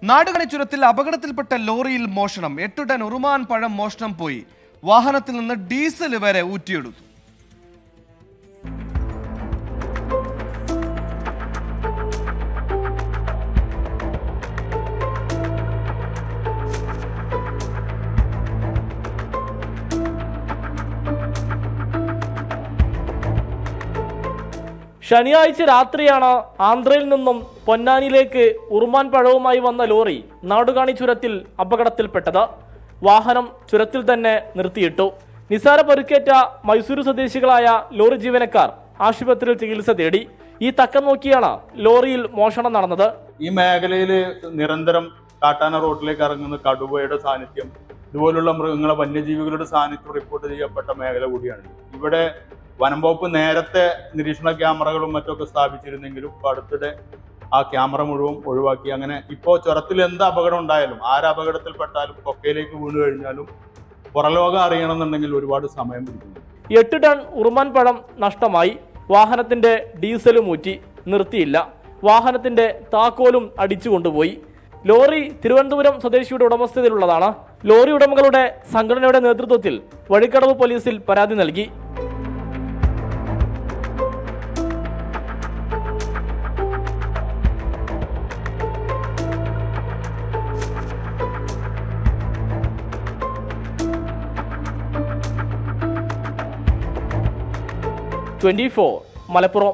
നാടുകണി ചുരത്തിൽ അപകടത്തിൽപ്പെട്ട ലോറിയിൽ മോഷണം. 8 ടൺ ഉറുമാൻ പഴം മോഷണം പോയി. വാഹനത്തിൽ നിന്ന് ഡീസൽ വരെ ഊറ്റിയെടുത്തു. ശനിയാഴ്ച രാത്രിയാണ് ആന്ധ്രയിൽ നിന്നും പൊന്നാനിയിലേക്ക് ഉറുമാൻ പഴവുമായി വന്ന ലോറി നാടുകാണി ചുരത്തിൽ അപകടത്തിൽപ്പെട്ടത്. വാഹനം ചുരത്തിൽ തന്നെ നിർത്തിയിട്ടു. നിസാര പരിക്കേറ്റ മൈസൂരു സ്വദേശികളായ ലോറി ജീവനക്കാർ ആശുപത്രിയിൽ ചികിത്സ തേടി. ഈ തക്കം നോക്കിയാണ് ലോറിയിൽ മോഷണം നടന്നത്. ഈ മേഖലയിൽ നിരന്തരം കാട്ടാന റോഡിലേക്ക് ഇറങ്ങുന്ന കടുവയുടെ സാന്നിധ്യം, ഇതുപോലുള്ള മൃഗങ്ങളെ വന്യജീവികളുടെ സാന്നിധ്യം റിപ്പോർട്ട് ചെയ്യപ്പെട്ട മേഖല കൂടിയാണ്. ഇവിടെ വനം വകുപ്പ് നേരത്തെ നിരീക്ഷണ ക്യാമറകളും മറ്റൊക്കെ സ്ഥാപിച്ചിരുന്നെങ്കിലും അടുത്തിടെ ആ ക്യാമറ മുഴുവൻ ഒഴിവാക്കി. അങ്ങനെ ഇപ്പോൾ ചുരത്തിൽ എന്ത് അപകടം ഉണ്ടായാലും, അപകടത്തിൽപ്പെട്ടാലും കൊക്കയിലേക്ക് വീണു കഴിഞ്ഞാലും പുറലോകം അറിയണമെന്നുണ്ടെങ്കിൽ ഒരുപാട് സമയം പിടിക്കുന്നു. 8 ടൺ ഉറുമാൻ പഴം നഷ്ടമായി. വാഹനത്തിന്റെ ഡീസലും ഊറ്റി. നിർത്തിയില്ല. വാഹനത്തിന്റെ താക്കോലും അടിച്ചു കൊണ്ടുപോയി. ലോറി തിരുവനന്തപുരം സ്വദേശിയുടെ ഉടമസ്ഥതയിലുള്ളതാണ്. ലോറി ഉടമകളുടെ സംഘടനയുടെ നേതൃത്വത്തിൽ വഴിക്കടവ് പോലീസിൽ പരാതി നൽകി. മലപ്പുറം.